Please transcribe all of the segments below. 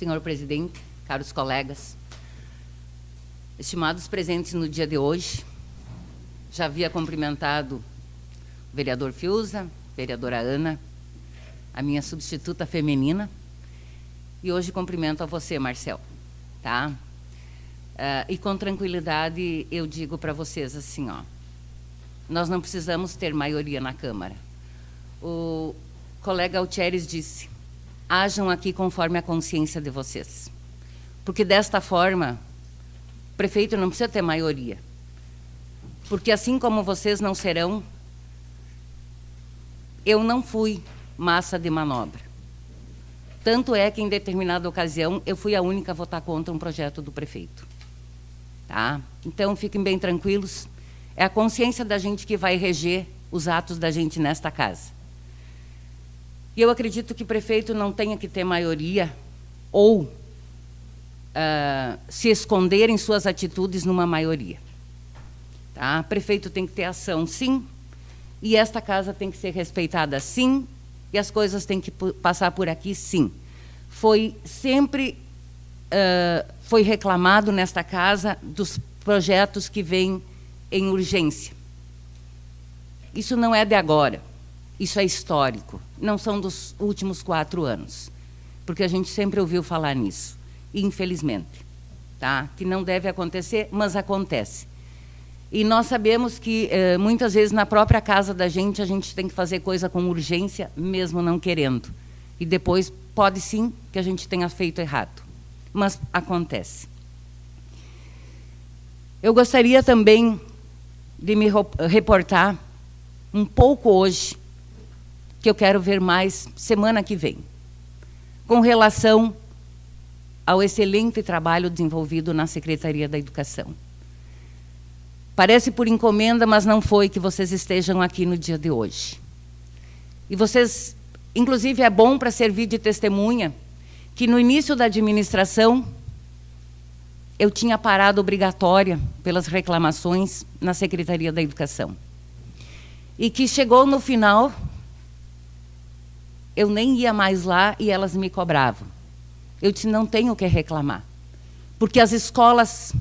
senhor presidente, caros colegas, estimados presentes no dia de hoje, já havia cumprimentado o vereador Fiuza, vereadora Ana, a minha substituta feminina, e hoje cumprimento a você, Marcel, tá? E com tranquilidade eu digo para vocês assim, ó, nós não precisamos ter maioria na Câmara. O colega Altieres disse, hajam aqui conforme a consciência de vocês. Porque desta forma, o prefeito não precisa ter maioria. Porque assim como vocês não serão, eu não fui massa de manobra. Tanto é que, em determinada ocasião, eu fui a única a votar contra um projeto do prefeito. Tá? Então, fiquem bem tranquilos. É a consciência da gente que vai reger os atos da gente nesta casa. E eu acredito que o prefeito não tenha que ter maioria ou se esconder em suas atitudes numa maioria. Tá? O prefeito tem que ter ação, sim, e esta casa tem que ser respeitada, sim, e as coisas têm que passar por aqui, sim. Foi sempre foi reclamado nesta casa dos projetos que vêm em urgência. Isso não é de agora. Isso é histórico, não são dos últimos 4 anos, porque a gente sempre ouviu falar nisso, infelizmente, tá? Que não deve acontecer, mas acontece. E nós sabemos que, muitas vezes, na própria casa da gente, a gente tem que fazer coisa com urgência, mesmo não querendo. E depois, pode sim que a gente tenha feito errado, mas acontece. Eu gostaria também de me reportar um pouco hoje, que eu quero ver mais semana que vem, com relação ao excelente trabalho desenvolvido na Secretaria da Educação. Parece por encomenda, mas não foi que vocês estejam aqui no dia de hoje. E vocês, inclusive, é bom para servir de testemunha que no início da administração eu tinha parada obrigatória pelas reclamações na Secretaria da Educação. E que chegou no final, eu nem ia mais lá e elas me cobravam. Eu disse, não tenho o que reclamar. Porque as escolas,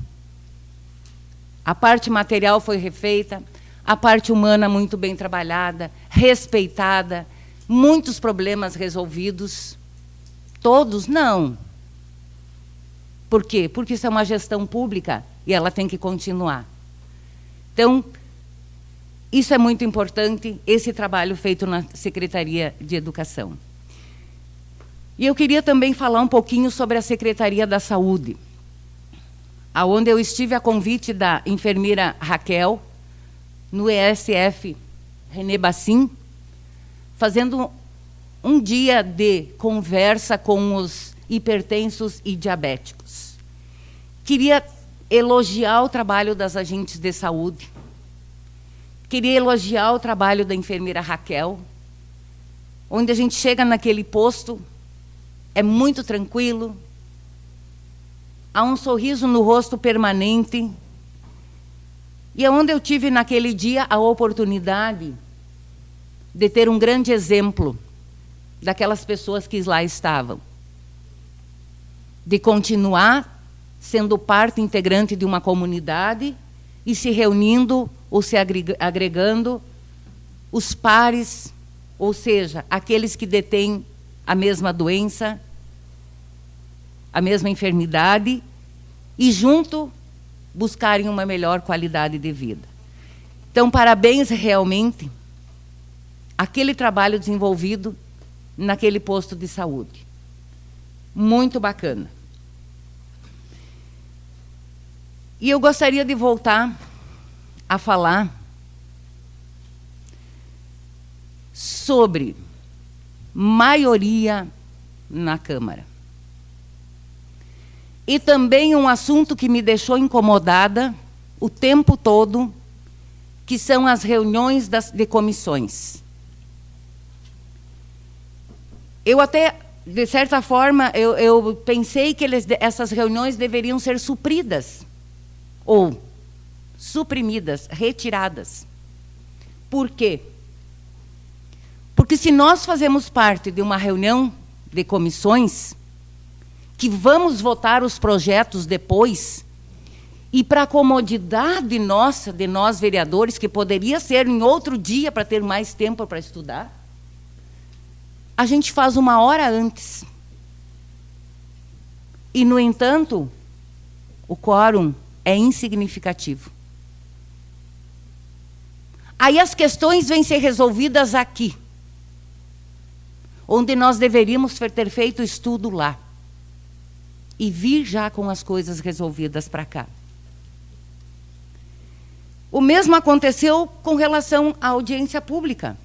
a parte material foi refeita, a parte humana muito bem trabalhada, respeitada, muitos problemas resolvidos. Todos, não. Por quê? Porque isso é uma gestão pública e ela tem que continuar. Então, isso é muito importante, esse trabalho feito na Secretaria de Educação. E eu queria também falar um pouquinho sobre a Secretaria da Saúde, aonde eu estive a convite da enfermeira Raquel, no ESF René Bassim, fazendo um dia de conversa com os hipertensos e diabéticos. Queria elogiar o trabalho das agentes de saúde, queria elogiar o trabalho da enfermeira Raquel, onde a gente chega naquele posto, é muito tranquilo, há um sorriso no rosto permanente, e é onde eu tive naquele dia a oportunidade de ter um grande exemplo daquelas pessoas que lá estavam, de continuar sendo parte integrante de uma comunidade e se reunindo ou se agregando os pares, ou seja, aqueles que detêm a mesma doença, a mesma enfermidade, e junto buscarem uma melhor qualidade de vida. Então, parabéns realmente aquele trabalho desenvolvido naquele posto de saúde. Muito bacana. E eu gostaria de voltar a falar sobre maioria na Câmara. E também um assunto que me deixou incomodada o tempo todo, que são as reuniões de comissões. Eu até, de certa forma, eu pensei que essas reuniões deveriam ser supridas, ou suprimidas, retiradas. Por quê? Porque se nós fazemos parte de uma reunião de comissões, que vamos votar os projetos depois, e para a comodidade nossa, de nós vereadores, que poderia ser em outro dia para ter mais tempo para estudar, a gente faz 1 hora antes. E, no entanto, o quórum é insignificativo. Aí as questões vêm ser resolvidas aqui, onde nós deveríamos ter feito estudo lá, e vir já com as coisas resolvidas para cá. O mesmo aconteceu com relação à audiência pública.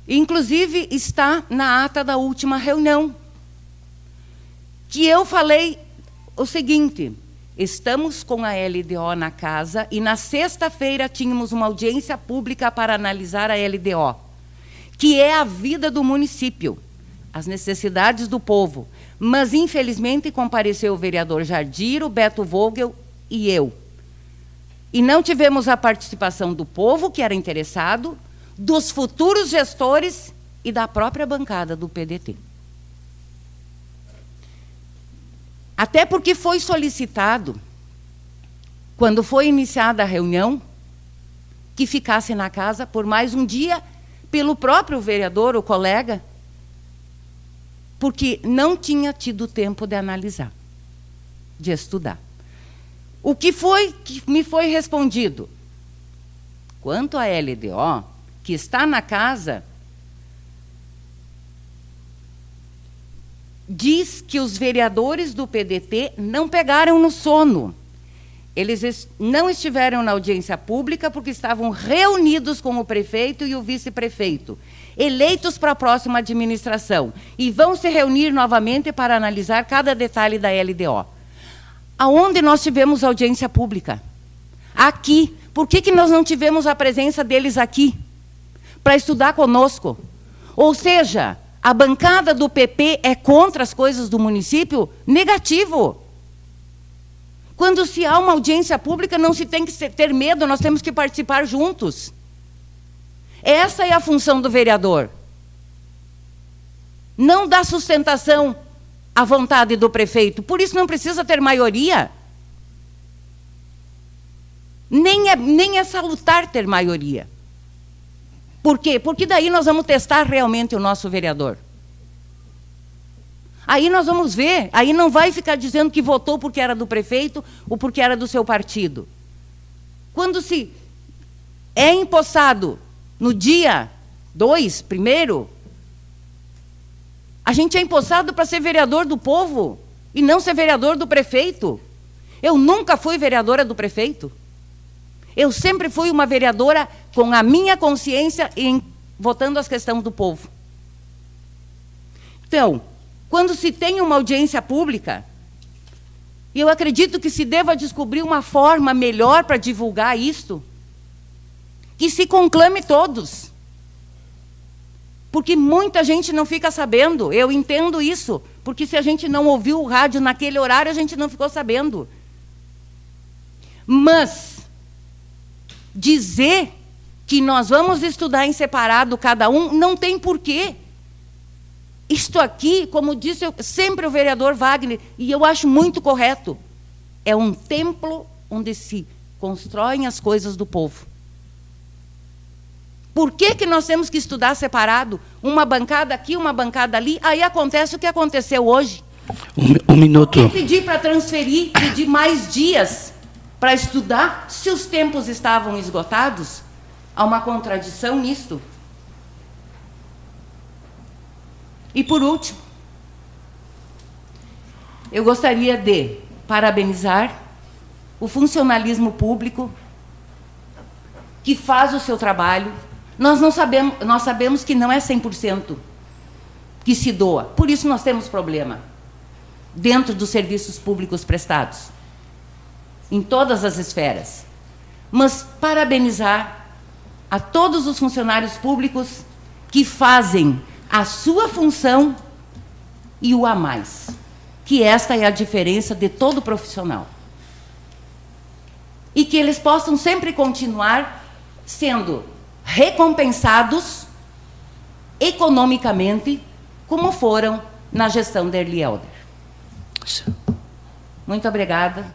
Inclusive, está na ata da última reunião, que eu falei o seguinte: estamos com a LDO na casa e na sexta-feira tínhamos uma audiência pública para analisar a LDO, que é a vida do município, as necessidades do povo. Mas, infelizmente, compareceu o vereador Jardir, o Beto Vogel e eu. E não tivemos a participação do povo, que era interessado, dos futuros gestores e da própria bancada do PDT. Até porque foi solicitado, quando foi iniciada a reunião, que ficasse na casa por mais um dia, pelo próprio vereador, o colega, porque não tinha tido tempo de analisar, de estudar. O que me foi respondido? Quanto à LDO, que está na casa, diz que os vereadores do PDT não pegaram no sono. Eles não estiveram na audiência pública porque estavam reunidos com o prefeito e o vice-prefeito, eleitos para a próxima administração, e vão se reunir novamente para analisar cada detalhe da LDO. Aonde nós tivemos audiência pública? Aqui. Por que nós não tivemos a presença deles aqui? Para estudar conosco. Ou seja, a bancada do PP é contra as coisas do município? Negativo. Quando se há uma audiência pública, não se tem que ter medo, nós temos que participar juntos. Essa é a função do vereador. Não dar sustentação à vontade do prefeito. Por isso não precisa ter maioria. Nem é salutar ter maioria. Por quê? Porque daí nós vamos testar realmente o nosso vereador. Aí nós vamos ver, aí não vai ficar dizendo que votou porque era do prefeito ou porque era do seu partido. Quando se é empossado no dia 2, primeiro, a gente é empossado para ser vereador do povo e não ser vereador do prefeito. Eu nunca fui vereadora do prefeito. Eu sempre fui uma vereadora com a minha consciência votando as questões do povo. Então, quando se tem uma audiência pública, eu acredito que se deva descobrir uma forma melhor para divulgar isto, que se conclame todos. Porque muita gente não fica sabendo, eu entendo isso, porque se a gente não ouviu o rádio naquele horário, a gente não ficou sabendo. Mas dizer que nós vamos estudar em separado cada um, não tem porquê. Isto aqui, como disse sempre o vereador Wagner, e eu acho muito correto, é um templo onde se constroem as coisas do povo. Por que nós temos que estudar separado? Uma bancada aqui, uma bancada ali, aí acontece o que aconteceu hoje. Um minuto. Por que pedir para transferir, pedir mais dias para estudar, se os tempos estavam esgotados? Há uma contradição nisto. E, por último, eu gostaria de parabenizar o funcionalismo público que faz o seu trabalho. Nós sabemos que não é 100% que se doa. Por isso nós temos problema dentro dos serviços públicos prestados, em todas as esferas. Mas parabenizar a todos os funcionários públicos que fazem a sua função e o a mais, que esta é a diferença de todo profissional. E que eles possam sempre continuar sendo recompensados economicamente como foram na gestão da Erli Helder. Muito obrigada.